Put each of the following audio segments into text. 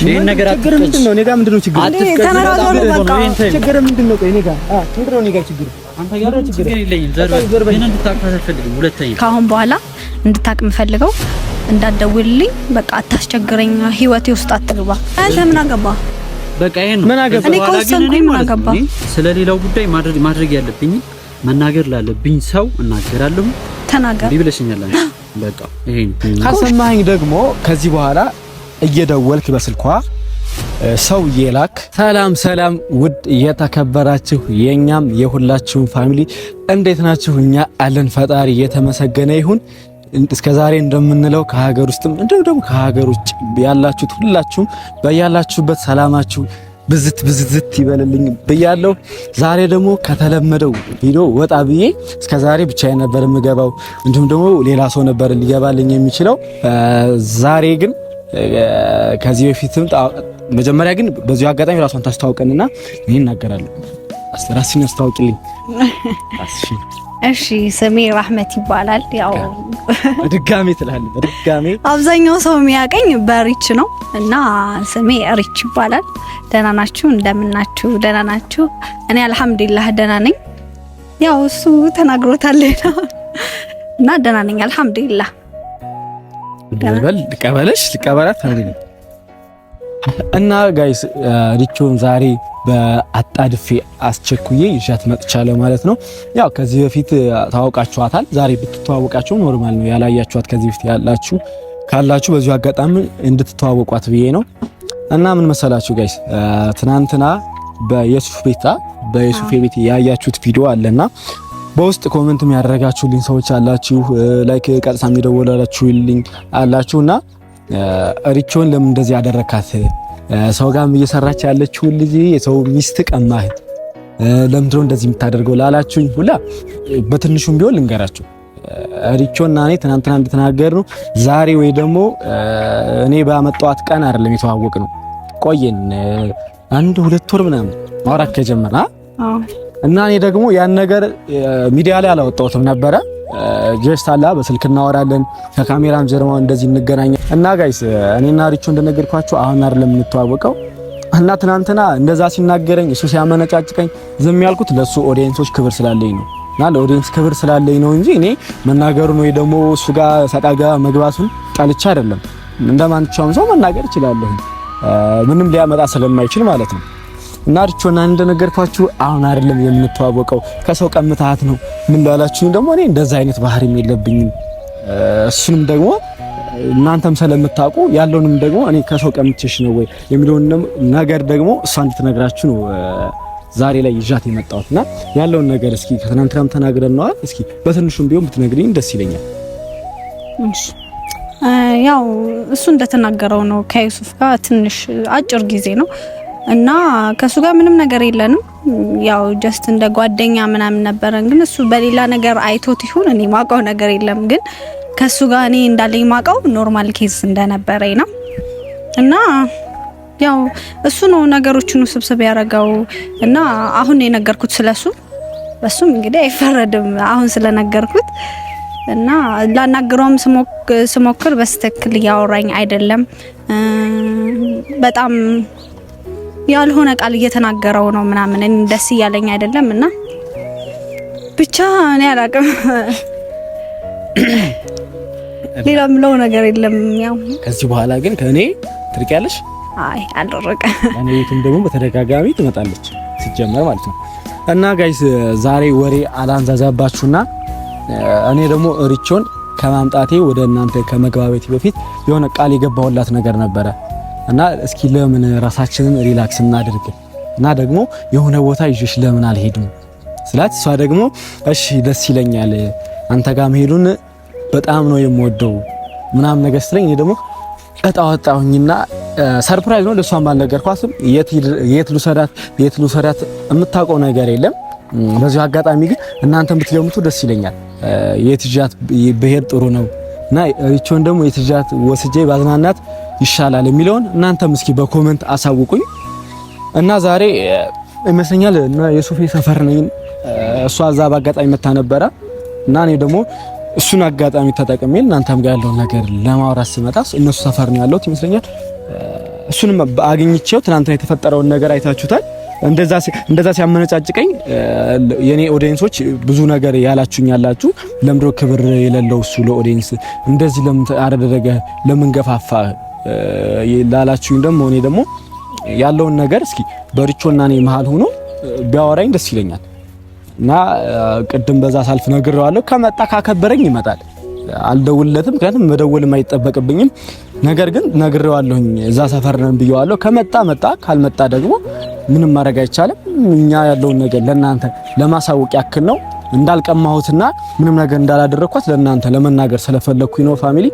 ይሄን ነገር ችግር ምንድነው? እኔ ጋር ምንድነው ችግር? ተነጋገሩ በቃ። ችግር ምንድነው? ቆይ እኔ ጋር ምንድነው? እኔ ጋር ችግር አንተ ጋር ችግር የለኝም። ዘርበ ምን እንድታውቅ አልፈልግም። ሁለተኛ ከአሁን በኋላ እንድታውቅ የምፈልገው እንዳትደውልልኝ፣ በቃ አታስቸግረኝ፣ ህይወቴ ውስጥ አትግባ። አንተ ምን አገባ? በቃ ይሄን ምን አገባ? እኔ ኮንሰንኩኝ ምን አገባ? ስለሌላው ጉዳይ ማድረግ ያለብኝ መናገር ላለብኝ ሰው እናገራለሁ። ተናገር ቢብለሽኛል። በቃ ይሄን ካሰማኸኝ ደግሞ ከዚህ በኋላ እየደወልክ በስልኳ ሰው የላክ። ሰላም ውድ የተከበራችሁ የኛም የሁላችሁም ፋሚሊ እንዴት ናችሁ? እኛ አለን፣ ፈጣሪ የተመሰገነ ይሁን። እስከዛሬ እንደምንለው ከሀገር ውስጥም እንደው ደግሞ ከሀገር ውጭ ያላችሁት ሁላችሁም በያላችሁበት ሰላማችሁ ብዝት ይበልልኝ ብያለሁ። ዛሬ ደግሞ ከተለመደው ቪዲዮ ወጣ ብዬ እስከዛሬ ብቻዬን ነበር የምገባው፣ እንዲሁም ደግሞ ሌላ ሰው ነበር ሊገባልኝ የሚችለው። ዛሬ ግን ከዚህ በፊትም መጀመሪያ ግን በዚሁ አጋጣሚ ራሷን ታስተዋውቀንና እኔ እናገራለሁ። ራስሽን አስተዋውቂልኝ። እሺ፣ ስሜ ራህመት ይባላል። ያው ድጋሜ ትላለህ። ድጋሜ አብዛኛው ሰው የሚያቀኝ በሪች ነው እና ስሜ ሪች ይባላል። ደህና ናችሁ? እንደምናችሁ? ደህና ናችሁ? እኔ አልሐምዱሊላህ ደህና ነኝ። ያው እሱ ተናግሮታል እና ደህና ነኝ አልሐምዱሊላህ። ልቀበላት እና ጋይስ ሪቾን ዛሬ በአጣድፌ አስቸኩዬ ይሻት መጥቻለሁ ማለት ነው። ያው ከዚህ በፊት ታውቃችኋታል። ዛሬ ብትተዋወቃችሁ ኖርማል ነው። ያላያችኋት ከዚህ በፊት ያላችሁ ካላችሁ በዚሁ አጋጣሚ እንድትተዋወቋት ብዬ ነው። እና ምን መሰላችሁ ጋይስ ትናንትና በየሱፍ ቤት ያያችሁት ቪዲዮ አለና በውስጥ ኮሜንትም ያደረጋችሁልኝ ሰዎች አላችሁ፣ ላይክ ቀጥታም የደወላችሁልኝ አላችሁና ሪቾን ለምን እንደዚህ ያደረካት? ሰው ጋርም እየሰራች ያለችው ልጅ የሰው ሚስት ቀማህ፣ ለምንድነው እንደዚህ የምታደርገው ላላችሁኝ ሁላ በትንሹም ቢሆን ልንገራችሁ። ሪቾና እኔ ትናንትና እንደተናገር ነው ዛሬ ወይ ደግሞ እኔ ባመጣኋት ቀን አይደለም የተዋወቅ ነው። ቆየን 1-2 ወር ምናምን ማውራት ከጀመርና እና እኔ ደግሞ ያን ነገር ሚዲያ ላይ አላወጣሁትም ነበረ። ጀስት አላ በስልክ እናወራለን፣ ከካሜራም ጀርባ እንደዚህ እንገናኛ እና ጋይስ እኔና ሪቾ እንደነገርኳችሁ አሁን አይደለም የምንተዋወቀው። እና ትናንትና እንደዛ ሲናገረኝ እሱ ሲያመነጫጭቀኝ ዝም ያልኩት ለሱ ኦዲየንሶች ክብር ስላለኝ ነው። እና ለኦዲየንስ ክብር ስላለኝ ነው እንጂ እኔ መናገሩን ወይ ደግሞ እሱ ጋር ሰቃጋ መግባቱን ጠልቻ አይደለም። እንደማንቻውም ሰው መናገር እችላለሁ፣ ምንም ሊያመጣ ስለማይችል ማለት ነው። እና ሪቾና እንደነገርኳችሁ አሁን አይደለም የምንተዋወቀው፣ ከሰው ቀምታት ነው ምን ላላችሁኝ ደግሞ እኔ እንደዛ አይነት ባህሪም የለብኝም። እሱንም ደግሞ እናንተም ስለምታውቁ ያለውንም ደግሞ እኔ ከሰው ቀምቼሽ ነው ወይ የሚለውን ነገር ደግሞ እሷ እንድትነግራችሁ ነው ዛሬ ላይ ይዣት የመጣሁትና ያለውን ነገር እስኪ ከትናንትናም ተናግረናል። እስኪ በትንሹም ቢሆን ብትነግሪኝ ደስ ይለኛል። እሺ፣ ያው እሱ እንደተናገረው ነው። ከዩሱፍ ጋር ትንሽ አጭር ጊዜ ነው እና ከሱ ጋር ምንም ነገር የለንም። ያው ጀስት እንደ ጓደኛ ምናምን ነበረን። ግን እሱ በሌላ ነገር አይቶት ይሁን እኔ ማውቀው ነገር የለም። ግን ከሱ ጋር እኔ እንዳለኝ ማውቀው ኖርማል ኬዝ እንደነበረኝ ነው። እና ያው እሱ ነው ነገሮችን ውስብስብ ያደረገው። እና አሁን የነገርኩት ስለሱ በሱም እንግዲህ አይፈረድም አሁን ስለነገርኩት። እና ላናግረውም ስሞክር በስተክል ያወራኝ አይደለም። በጣም ያልሆነ ቃል እየተናገረው ነው ምናምን እኔ ደስ እያለኝ አይደለም። እና ብቻ እኔ አላቅም፣ ሌላ ምለው ነገር የለም። ያው ከዚህ በኋላ ግን ከኔ ትርቂያለሽ? አይ አልረቀ እኔ ቤቱም ደግሞ በተደጋጋሚ ትመጣለች ሲጀመር ማለት ነው። እና ጋይስ ዛሬ ወሬ አላንዛዛባችሁና እኔ ደግሞ ሪቾን ከማምጣቴ ወደ እናንተ ከመግባባቴ በፊት የሆነ ቃል የገባሁላት ነገር ነበረ። እና እስኪ ለምን ራሳችንን ሪላክስ እናድርግ እና ደግሞ የሆነ ቦታ ይዤሽ ለምን አልሄድም ስላት፣ እሷ ደግሞ እሺ ደስ ይለኛል አንተ ጋር መሄዱን በጣም ነው የምወደው ምናምን ነገር ስለኝ እኔ ደግሞ እጣወጣሁኝና ሰርፕራይዝ ነው ለሷም አልነገርኳትም። የት ልውሰዳት የምታውቀው ነገር የለም። በዚህ አጋጣሚ ግን እናንተም ብትገምቱ ደስ ይለኛል። የትጃት በሄድ ጥሩ ነው እና ሪቾን ደግሞ የትጃት ወስጄ ባዝናናት ይሻላል የሚለውን እናንተም እስኪ በኮሜንት አሳውቁኝ። እና ዛሬ ይመስለኛል እና የሱፌ ሰፈር ነኝ። እሷ እዛ በአጋጣሚ መታ ነበረ እና እኔ ደግሞ እሱን አጋጣሚ ተጠቅሜ እናንተም ጋር ያለው ነገር ለማውራት ስመጣ እነሱ ሰፈር ነው ያለሁት ይመስለኛል። እሱንም አግኝቼው ትናንትና የተፈጠረውን ነገር አይታችሁታል። እንደዛ ሲያመነጫጭቀኝ የኔ ኦዲየንሶች ብዙ ነገር ያላችሁኝ ያላችሁ ለምድሮ ክብር የሌለው እሱ ለኦዲየንስ እንደዚህ ለምን አደረገ ለምን ገፋፋ ላላችሁኝ ደግሞ እኔ ደግሞ ያለውን ነገር እስኪ በሪቾና እኔ መሃል ሆኖ ቢያወራኝ ደስ ይለኛል እና ቅድም በዛ ሳልፍ ነግሬዋለሁ። ከመጣ ካከበረኝ ይመጣል። አልደውልለትም ምክንያቱም መደወልም አይጠበቅብኝም። ነገር ግን ነግሬዋለሁኝ እዛ ሰፈር ነን ብየዋለሁ። ከመጣ መጣ ካልመጣ ደግሞ ምንም ማድረግ አይቻልም። እኛ ያለውን ነገር ለእናንተ ለማሳወቅ ያክል ነው እንዳልቀማሁትና ምንም ነገር እንዳላደረኳት ለእናንተ ለመናገር ስለፈለኩኝ ነው ፋሚሊ።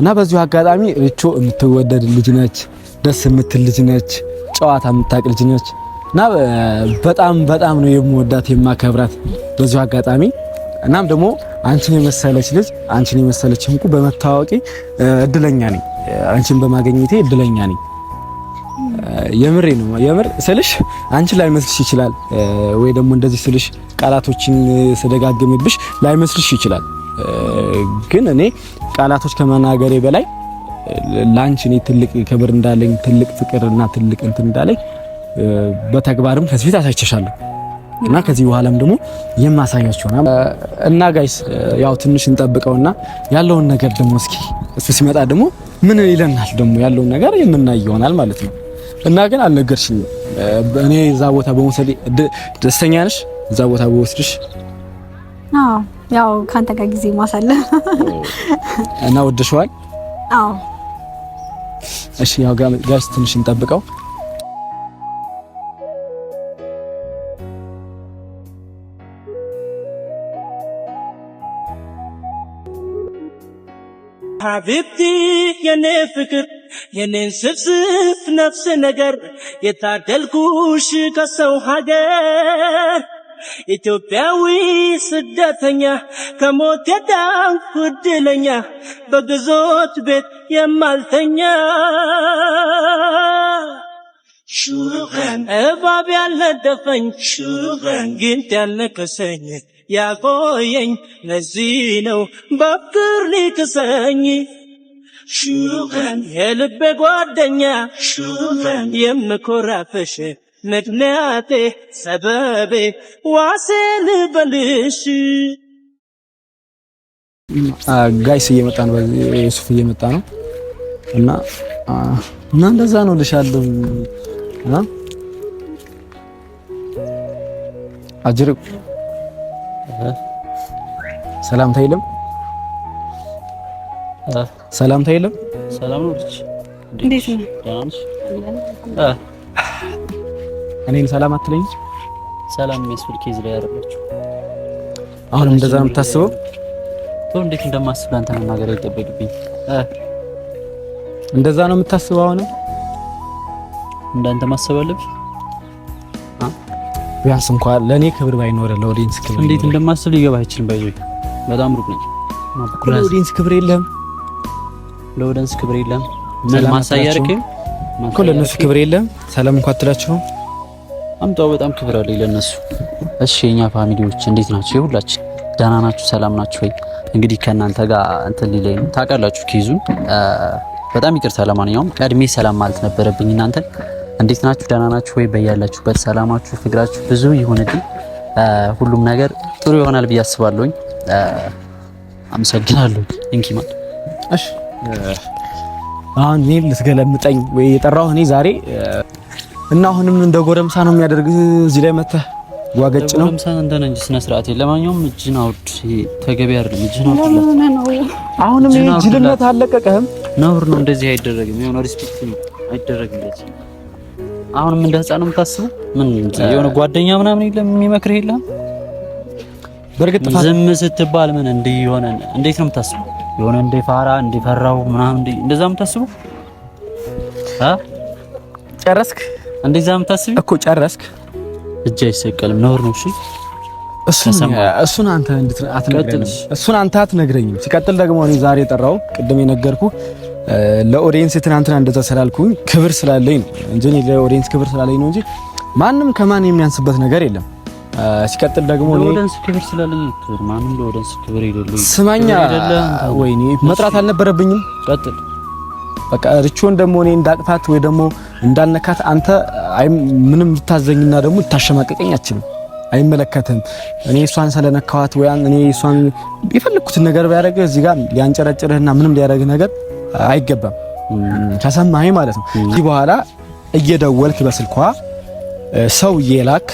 እና በዚሁ አጋጣሚ ሪቾ የምትወደድ ልጅ ነች፣ ደስ የምትል ልጅ ነች፣ ጨዋታ የምታውቅ ልጅ ነች እና በጣም ነው የምወዳት የማከብራት በዚሁ አጋጣሚ። እናም ደግሞ አንቺን የመሰለች ልጅ አንቺን የመሰለች እንቁ በመታወቂ እድለኛ ነኝ። አንቺን በማግኘቴ እድለኛ ነኝ። የምሬ ነው። የምር ስልሽ አንቺ ላይ መስልሽ ይችላል ወይ ደግሞ እንደዚህ ስልሽ ቃላቶችን ስደጋግምብሽ ላይ መስልሽ ይችላል። ግን እኔ ቃላቶች ከመናገሬ በላይ ላንቺ እኔ ትልቅ ክብር እንዳለኝ ትልቅ ፍቅርና ትልቅ እንትን እንዳለኝ በተግባርም ከዚህ ፊት አሳይቼሻለሁ እና ከዚህ በኋላም ደግሞ የማሳያችሁ ነው። እና ጋይስ ያው ትንሽ እንጠብቀውና ያለውን ነገር ደግሞ እስኪ እሱ ሲመጣ ደግሞ ምን ይለናል ደግሞ ያለውን ነገር የምናይ ይሆናል ማለት ነው። እና ግን አልነገርሽኝም። እኔ እዛ ቦታ በመውሰድ ደስተኛ ነሽ? እዛ ቦታ በወስድሽ? አዎ ያው ካንተ ጋር ጊዜ ማሳለፍ እና ወደሽዋል? አዎ። እሺ ያው ጋይስ ትንሽ እንጠብቀው። ሀቢብቲ የኔ ፍቅር የኔን ስፍስፍ ነፍስ ነገር የታደልኩሽ ከሰው ሀገር ኢትዮጵያዊ ስደተኛ ከሞት የዳንኩ እድለኛ በግዞት ቤት የማልተኛ ሹሩኸን እባብ ያልነደፈኝ ሹሩኸን ግንት ያልነከሰኝ ያቆየኝ ለዚህ ነው በፍቅር ሊክሰኝ ሹሩኸን የልቤ ጓደኛ ሹሩኸን የምኮራፍሽ ምክንያቴ ሰበቤ ዋሴ ልበልሽ። ጋይስ እየመጣ ነው፣ ዩሱፍ እየመጣ ነው እና እንደዛ ነው ልሻለሁ እና አጅር ሰላምታ የለም ሰላምታ የለም። ሰላም ነው ልጅ እንዴት ነው? ደህና ነሽ? እኔን ሰላም አትለኝ? ሰላም የሚያስብል ኬዝ ላይ ያደረጋችሁ አሁንም እንደዛ ነው የምታስበው? እንዴት እንደማስብ አንተ መናገር አይጠበቅብኝ። እንደዛ ነው የምታስበው? አሁንም እንዳንተ ማሰብ አለብሽ። ቢያንስ እንኳን ለኔ ክብር ባይኖር ለኦዲየንስ ክብር እንዴት እንደማስብ ሊገባ አይችልም። ባይዘይ በጣም ሩቅ ነኝ። ለኦዲየንስ ክብር የለም፣ ለኦዲየንስ ክብር የለም። ምን ማሳያርከኝ እኮ ለነሱ ክብር የለም። ሰላም እንኳን አትላችሁም? አምጣው በጣም ክብር አለኝ ለነሱ። እሺ የኛ ፋሚሊዎች እንዴት ናችሁ? የሁላችን ደህና ናችሁ? ሰላም ናችሁ ወይ? እንግዲህ ከእናንተ ጋር እንትን ሊለኝ ነው ታውቃላችሁ ኬዙን። በጣም ይቅርታ። ለማንኛውም ቀድሜ ሰላም ማለት ነበረብኝ። እናንተ እንዴት ናችሁ? ደህና ናችሁ ወይ? በያላችሁበት ሰላማችሁ ፍቅራችሁ ብዙ ይሁንልኝ። ሁሉም ነገር ጥሩ ይሆናል ብዬ አስባለሁኝ። አመሰግናለሁ። እንኪማ እሺ አሁን እኔ ልትገለምጠኝ ወይ የጠራው እኔ ዛሬ እና አሁንም እንደ ጎረምሳ ነው የሚያደርግ እዚህ ላይ መተህ ዋገጭ ነው ጎረምሳ እንደ ነኝ ስነ ስርዓት። ለማንኛውም እጅን አውድ፣ ተገቢ አይደለም። እጅን አውድ። አሁንም ጅልነት አለቀቀህም? ነውር ነው፣ እንደዚህ አይደረግም። የሆነ ሪስፔክት ነው አይደረግም እንደዚህ። አሁንም እንደ ህፃን ነው የምታስበው? ምን የሆነ ጓደኛ ምናምን የለም የሚመክርህ የለም? በርግጥ ዝም ስትባል ምን እንዲህ የሆነ እንዴት ነው የምታስበው? የሆነ እንደ ፋራ እንደፈራው ምናምን እንደዛ የምታስበው? ጨረስክ? እንደዛ የምታስበው እኮ ጨረስክ? እጅ አይሰቀልም፣ ነውር ነው። እሺ እሱን አንተ አትነግረኝም። እሱን አንተ አትነግረኝም። ሲቀጥል ደግሞ እኔ ዛሬ የጠራው ቅድም የነገርኩ ለኦዲየንስ ትናንትና እንደዛ ስላልኩኝ ክብር ስላለኝ ነው እንጂ ለኦዲየንስ ክብር ስላለኝ ነው እንጂ ማንም ከማን የሚያንስበት ነገር የለም። ሲቀጥል ደግሞ ለኦዲየንስ ክብር ስላለኝ ክብር ማንም ለኦዲየንስ ክብር ይደለም። ስማኛ ወይኔ መጥራት አልነበረብኝም። ቀጥል። በቃ ሪቾን ደግሞ እኔ እንዳቅፋት ወይ ደግሞ እንዳልነካት አንተ ምንም ልታዘኝና ደግሞ ልታሸማቀቀኝ አትችልም። አይመለከትም። እኔ እሷን ስለነካዋት ወይ እኔ እሷን የፈለኩትን ነገር ቢያደርግ እዚህ ጋር ሊያንጨረጭርህና ምንም ሊያደርግ ነገር አይገባም። ከሰማኸኝ ማለት ነው። እዚህ በኋላ እየደወልክ በስልኳ ሰው እየላክ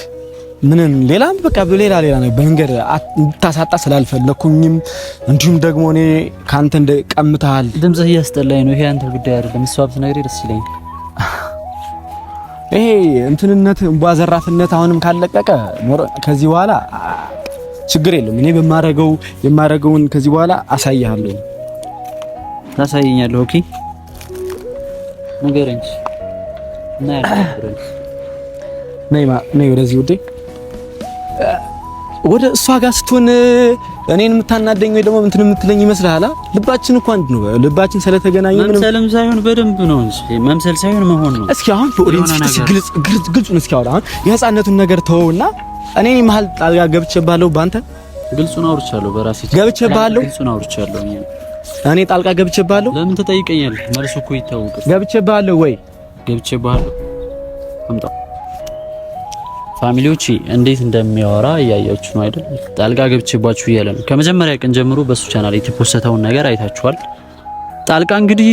ምንም ሌላም በቃ ሌላ ነው በመንገድ እንድታሳጣ ስላልፈለኩኝም እንዲሁም ደግሞ እኔ ካንተ እንደቀምታል ድምጽህ እያስጠላኝ ነው። ይሄ አንተ ጉዳይ አይደለም። እሷ ብትነግረኝ ደስ ይለኛል። ይሄ እንትንነት እንቧዘራፍነት አሁንም ካለቀቀ ከዚህ በኋላ ችግር የለም። እኔ የማረገውን ከዚህ በኋላ አሳይሃለሁ። ታሳየኛለህ? ኦኬ ንገረኝ እና ያለው ነይ ወደዚህ ውዴ። ወደ እሷ ጋር ስትሆን እኔን የምታናደኝ ወይ ደግሞ እንትን የምትለኝ ይመስልሃል? ልባችን እኮ አንድ ነው። ልባችን ስለተገናኘ ምንም መምሰልም ሳይሆን በደንብ ነው እንጂ መምሰል ሳይሆን መሆን ነው። እስኪ አሁን ኦዲየንስ ግልጹን እስኪ አውራ። አሁን የህፃነቱን ነገር ተወውና እኔ መሀል ጣልቃ ገብቼብሃለሁ። ባንተ ግልጹን አውርቻለሁ። በራሴ ገብቼብሃለሁ። ግልጹን አውርቻለሁ። እኔ ጣልቃ ገብቼብሃለሁ። ለምን ትጠይቀኛለህ? መልሱ እኮ ይታወቃል። ገብቼብሃለሁ ወይ ገብቼብሃለሁ? አምጣው። ፋሚሊዎች እንዴት እንደሚያወራ እያያችሁ ነው አይደል? ጣልቃ ገብቼባችሁ እያለ ነው። ከመጀመሪያ ቀን ጀምሮ በሱ ቻናል የተፖስተውን ነገር አይታችኋል። ጣልቃ እንግዲህ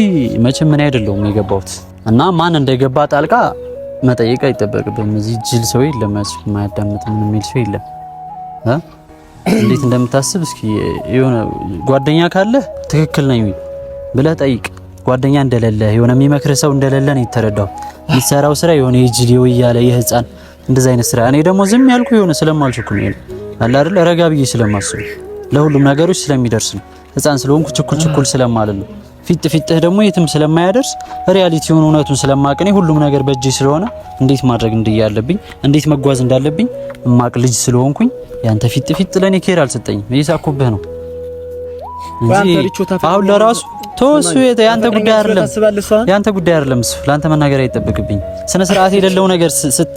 መቼም ምን አይደለም የገባሁት እና ማን እንደገባ ጣልቃ መጠየቅ አይጠበቅብም። እዚህ ጅል ሰው የለም፣ የማያዳምጥ ምን የሚል ሰው የለም። እንዴት እንደምታስብ እስኪ የሆነ ጓደኛ ካለ ትክክል ነኝ ብለህ ጠይቅ። ጓደኛ እንደሌለ የሆነ የሚመክር ሰው እንደሌለ ነው የተረዳው። የሚሰራው ስራ የሆነ የጅል የወያለ የህፃን እንደዛ አይነት ስራ። እኔ ደግሞ ዝም ያልኩ የሆነ ስለማልችኩ ነው አለ አይደል? ረጋ ብዬ ስለማስብ ለሁሉም ነገሮች ስለሚደርስ ነው። ህፃን ስለሆንኩ ችኩል ስለማልል ነው። ፊትህ ደግሞ የትም ስለማያደርስ ሪያሊቲውን እውነቱን ስለማቀኔ ሁሉም ነገር በእጄ ስለሆነ እንዴት ማድረግ እንዳለብኝ እንዴት መጓዝ እንዳለብኝ ማቅ ልጅ ስለሆንኩኝ ያንተ ፊት ለኔ ኬር አልሰጠኝም። ይሳኩብህ ነው እንጂ አሁን ለራሱ ተወሱ ያንተ ጉዳይ አይደለም። ያንተ ጉዳይ አይደለም። ላንተ መናገር አይጠበቅብኝ። ስነ ስርዓት የሌለው ነገር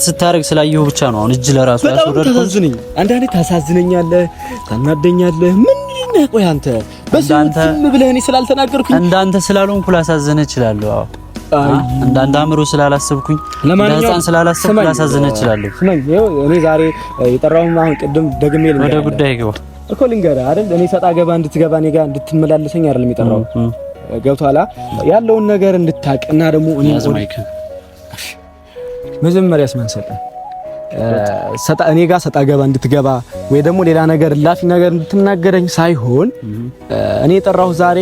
ስታረግ ስላየሁ ብቻ ነው አሁን እጅ ለራሱ ያስወረድኩ። አንዳንዴ ታሳዝነኛለህ፣ ታናደኛለህ። ምን ነህ? ቆይ አንተ በስንት ብለህ እኔ ስላልተናገርኩኝ እንዳንተ ስላልሆንኩ ላሳዝነ እችላለሁ። እንዳንተ አእምሮ ስላላሰብኩኝ ለህፃን ስላላሰብኩ ላሳዝነ እችላለሁ። እኔ ዛሬ የጠራሁህ አሁን ቅድም ደግሜ ወደ ጉዳይ ገባ እኮ ልንገርህ አይደል? እኔ ሰጣ ገባ እንድትገባ እኔ ጋር እንድትመላለሰኝ አይደለም የጠራው። ገብቶሃል? ያለውን ነገር እንድታቅና ደግሞ እኔ መጀመሪያ ስማንሰጥ እኔ ጋር ሰጣ ገባ እንድትገባ ወይ ደግሞ ሌላ ነገር ላፊ ነገር እንድትናገረኝ ሳይሆን እኔ የጠራሁ ዛሬ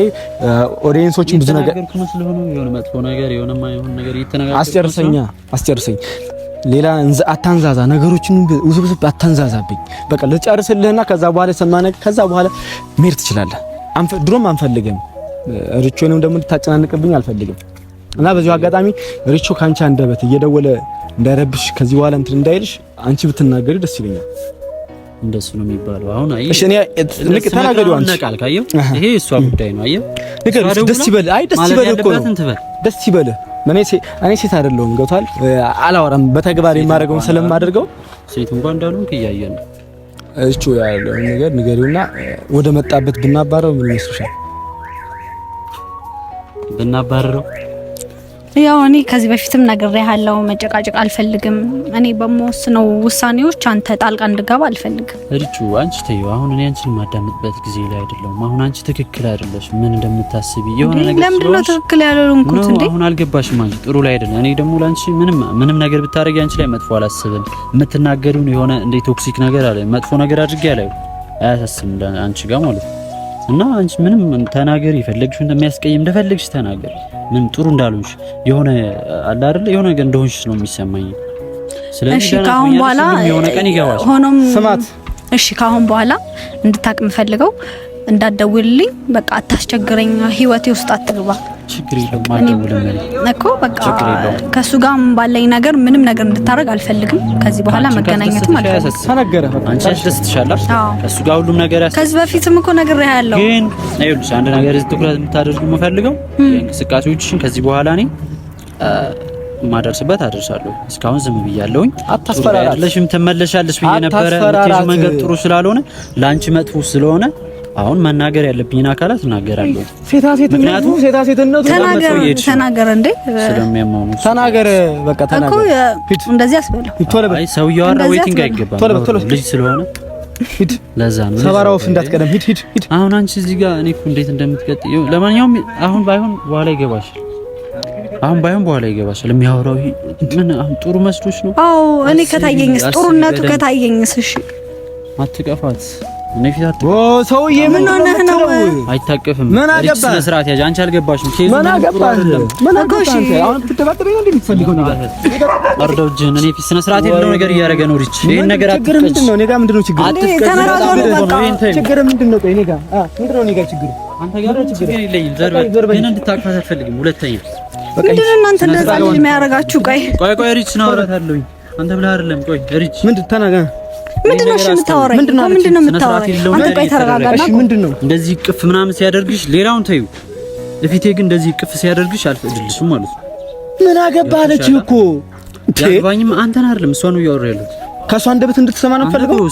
ኦዲየንሶችን ብዙ ነገር የሆነ መጥፎ ነገር የሆነ ማይሆን ነገር እየተነጋገርኩ አስጨርሰኝ። ሌላ አታንዛዛ፣ ነገሮችን ውስብስብ አታንዛዛብኝ። በቃ ልጨርስልህና ከዛ በኋላ ሰማነህ፣ ከዛ በኋላ መሄድ ትችላለህ። ድሮም አንፈልግም፣ ሪቾንም ደግሞ ልታጨናንቅብኝ አልፈልግም። እና በዚሁ አጋጣሚ ሪቾ ካንቺ አንደበት እየደወለ እንዳይረብሽ ከዚህ በኋላ እንትን እንዳይልሽ አንቺ ብትናገሪ ደስ ይለኛል። እንደሱ ነው የሚባለው። አሁን አይ እሺ፣ እኔ ልክ ተናገሪው አንቺ ቃል ካየው ይሄ እሷ ጉዳይ ነው። አየው ነገር ደስ ይበል። አይ ደስ ይበል እኮ ነው፣ ደስ ይበል። እኔ ሴት አይደለሁም። ገብቷል? አላወራም፣ በተግባር የማደርገውን ስለማደርገው ሴት እንኳን እንዳልሆንክ እያየን ነው። እቺ ያለው ነገር ንገሪውና ወደ መጣበት ብናባረው ምን ይመስልሻል? ብናባረው ያው እኔ ከዚህ በፊትም ነግሬሃለሁ፣ መጨቃጨቅ አልፈልግም። እኔ በመወስነው ውሳኔዎች አንተ ጣልቃ እንድገባ አልፈልግም። እርጩ አንቺ ተይው። አሁን እኔ አንቺን ማዳመጥበት ጊዜ ላይ አይደለም። አሁን አንቺ ትክክል አይደለሽ። ምን እንደምታስቢ የሆነ ነገር ለምንድን ነው ትክክል ያልሆንኩት እንዴ? አሁን አልገባሽም። አንቺ ጥሩ ላይ አይደለም። እኔ ደግሞ ላንቺ ምንም ነገር ብታረጊ አንቺ ላይ መጥፎ አላስብም። የምትናገሪውን የሆነ እንደ ቶክሲክ ነገር አለ መጥፎ ነገር አድርጌ አላየው አያሳስብም አንቺ ጋር ማለት እና አንቺ ምንም ተናገሪ፣ የፈለግሽው እንደሚያስቀይም እንደፈለግሽ ተናገሪ። ምን ጥሩ እንዳልሆንሽ የሆነ አለ አይደል የሆነ ነገር እንደሆንሽ ነው የሚሰማኝ። ስለዚህ ካሁን በኋላ የሆነ ቀን ይገባሽ። ሆኖም ስማት፣ እሺ ካሁን በኋላ እንድታቅ የምፈልገው እንዳትደውልልኝ፣ በቃ አታስቸግረኝ፣ ህይወቴ ውስጥ አትግባ። ችግር የለውም አልደውልም እኮ በቃ ከሱ ጋር ባለኝ ነገር ምንም ነገር እንድታረግ አልፈልግም። ከዚህ በኋላ መገናኘትም አልፈልግም። ተነገረ። አንቺ አስደስትሻለሽ ከሱ ጋር ሁሉም ነገር ያስ ከዚህ በፊትም እኮ ነግሬሃለሁ። ግን አይውልሽ አንድ ነገር ትኩረት የምታደርጉ የምፈልገው እንቅስቃሴዎችሽን ከዚህ በኋላ እኔ ማደርስበት አደርሳለሁ። እስካሁን ዝም ብያለሁኝ። አታስፈራራለሽም፣ ትመለሻለሽ ብዬ ነበረ። መንገድ ጥሩ ስላልሆነ ላንቺ መጥፎ ስለሆነ አሁን መናገር ያለብኝን አካላት እናገራለሁ። ሴታ ሴትነቱ ተናገር እንዴ ስለሚያማሙ ተናገር በቃ ተናገር እኮ እንደዚህ አስበለው። አይ ሰውየው አረ ዌቲንግ አይገባም ልጅ ስለሆነ ሂድ ለዛ ነው ሰባራው እንዳትቀደም ሂድ አሁን አንቺ እዚህ ጋር እኔ እኮ እንዴት እንደምትቀጥይ ለማንኛውም አሁን ባይሆን በኋላ ይገባሻል የሚያወራው ምን አሁን ጥሩ መስሎሽ ነው? አዎ እኔ ከታየኝስ ጥሩነቱ ከታየኝስ እሺ አትቀፋት እኔ ፊት ሰውዬ ምን ሆነህ ነው? አይታቀፍም ምን አገባ ስነ ስርዓት ያዥ አንቺ አልገባሽም ኬዝ ምን አገባ ምን አገባሽ አሁን ትተባጠበኝ ነው እንደምትፈልገው ነገር አርደው ጅን እኔ ፊት ስነ ስርዓት የሌለው ነገር እያደረገ ነው ሪች ይሄን ነገር ችግር ምንድነው? እኔ ጋር ምንድነው ችግር? ችግር ምንድነው? እኔ ጋር ምንድነው? እኔ ጋር ችግር አንተ ጋር ችግር የለኝም። ዘርበ ግን እንድታቅፋት አልፈልግም። ሁለተኛ ምንድነው እናንተ እንደዛ የሚያረጋችሁ? ቆይ ሪች ነው አውራታለሁ። አንተ ብለህ አይደለም። ቆይ ሪች ምንድን ተናገር ምንድነው የምታወራኝ? ምንድነው የምታወራኝ? አንተ ቆይ ተረጋጋና ምንድነው እንደዚህ ቅፍ ምናምን ሲያደርግሽ ሌላውን ተይው። እፊቴ ግን እንደዚህ ቅፍ ሲያደርግሽ አልፈቅድልሽም ማለት ነው። ምን አገባህ አለች እኮ ያልባኝም አንተን አይደለም እሷ ነው እያወራ ያለው። ከሷ አንደበት እንድትሰማ ነው ፈልገው።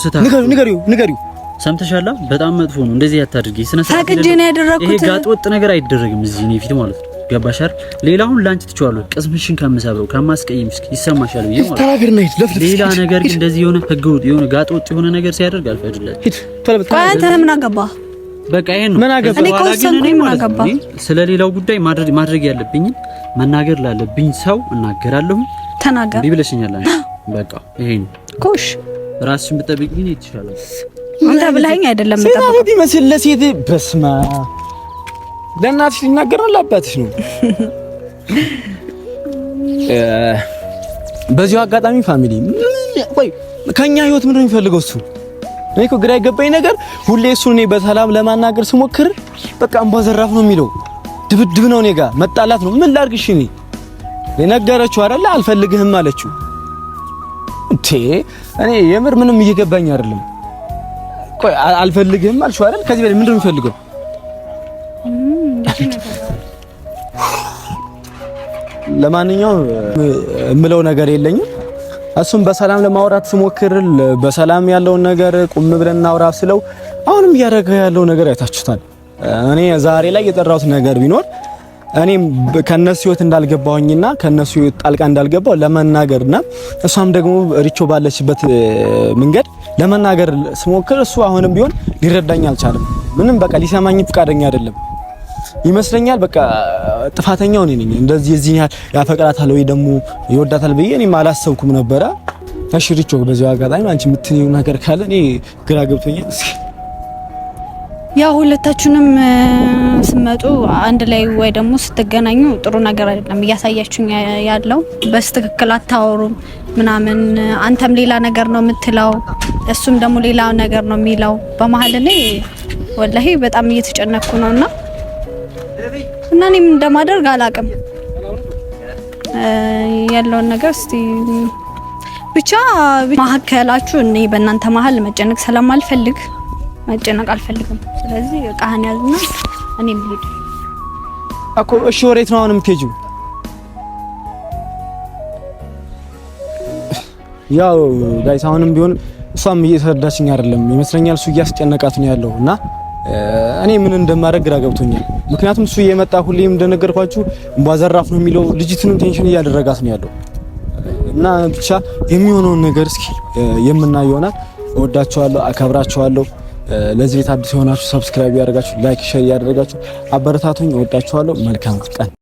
ንገሪው ሰምተሻላ? በጣም መጥፎ ነው። እንደዚህ አታድርጊ። ስነ ስርዓት ታቅጄ ነው ያደረኩት። ይሄ ጋጥ ወጥ ነገር አይደረግም እዚህ ነው ፊት ማለት ነው። ገባሽ አይደል? ሌላውን ላንቺ ትችዋለሁ። ቅስምሽን ከምሰብረው ከማስቀየምሽ ይሰማሻል ብዬ ማለት ተናገር ነው። ሌላ ነገር ግን እንደዚህ የሆነ ህገወጥ የሆነ ጋጥ ወጥ የሆነ ነገር ሲያደርግ አልፈቅድለትም። አንተ ምን አገባህ? በቃ ይሄን ነው ምን አገባህ? እኔ ኮንሰንኩኝ ምን አገባህ? ስለ ሌላው ጉዳይ ማድረግ ያለብኝ መናገር ላለብኝ ሰው እናገራለሁ። ተናገር ቢብለሽኛል አንቺ በቃ ይሄን ኮሽ ራስሽን ብትጠብቂ ነው ይችላል። አንተ ብለኸኝ አይደለም ተጠብቀው ሴት ቢመስል ለሴት በስማ ለእናትሽ ሊናገር ነው ለአባትሽ ነው። በዚሁ አጋጣሚ ፋሚሊ ቆይ ከኛ ህይወት ምንድነው የሚፈልገው እሱ? እኔ እኮ ግራ የገባኝ ነገር ሁሌ እሱ እኔ በሰላም ለማናገር ስሞክር በቃ እንባ ዘራፍ ነው የሚለው፣ ድብድብ ነው እኔ ጋር መጣላት ነው። ምን ላድርግሽ? እኔ የነገረችው አይደለ አልፈልግህም አለችው። እኔ የምር ምንም እየገባኝ አይደለም። ቆይ አልፈልግህም አልሽው አይደል? ከዚህ በላይ ምንድነው የሚፈልገው? ለማንኛውም እምለው ነገር የለኝም። እሱም በሰላም ለማውራት ስሞክር በሰላም ያለውን ነገር ቁም ብለን እናውራ ስለው አሁንም እያደረገ ያለው ነገር አይታችሁታል። እኔ ዛሬ ላይ የጠራሁት ነገር ቢኖር እኔም ከነሱ ህይወት እንዳልገባሁኝና ከነሱ ህይወት ጣልቃ እንዳልገባው ለመናገርና እሷም ደግሞ ሪቾ ባለችበት መንገድ ለመናገር ስሞክር እሱ አሁንም ቢሆን ሊረዳኝ አልቻለም። ምንም በቃ ሊሰማኝ ፍቃደኛ አይደለም ይመስለኛል። በቃ ጥፋተኛው እኔ ነኝ። እንደዚህ እዚህ ያፈቅራታል ወይ ደግሞ ይወዳታል ብዬ እኔም አላሰብኩም ነበረ። እሺ ሪቾ፣ በዚህ አጋጣሚ አንቺ የምትይው ነገር ካለ እኔ ግራ ገብቶኛል። እስኪ ያው ሁለታችሁንም ስመጡ አንድ ላይ ወይ ደግሞ ስትገናኙ ጥሩ ነገር አይደለም እያሳያችሁኝ ያለው። በስትክክል አታወሩም ምናምን። አንተም ሌላ ነገር ነው የምትለው፣ እሱም ደግሞ ሌላ ነገር ነው የሚለው። በመሀል እኔ ወላሂ በጣም እየተጨነኩ ነውና እና እኔም እንደማደርግ አላውቅም ያለውን ነገር። እስቲ ብቻ ማከላችሁ እኔ በእናንተ መሀል መጨነቅ ስለማልፈልግ መጨነቅ አልፈልግም። ስለዚህ ቃህን ያዝና እኔም ልሂድ እኮ። እሺ ወሬት ነው አሁን የምትሄጂው? ያው ጋይስ አሁንም ቢሆን እሷም እየተረዳችኝ አይደለም ይመስለኛል። እሱ እያስጨነቃት ነው ያለው እና እኔ ምን እንደማደርግ ግራ ገብቶኛል። ምክንያቱም እሱ እየመጣ ሁሌም እንደነገርኳችሁ እንባዘራፍ ነው የሚለው፣ ልጅቱንም ቴንሽን እያደረጋት ነው ያለው እና ብቻ የሚሆነውን ነገር እስኪ የምናየው ይሆናል። እወዳችኋለሁ፣ አከብራችኋለሁ። ለዚህ ቤት አዲስ የሆናችሁ ሰብስክራይብ ያደርጋችሁ፣ ላይክ፣ ሼር ያደርጋችሁ አበረታቱኝ። እወዳችኋለሁ። መልካም ቀን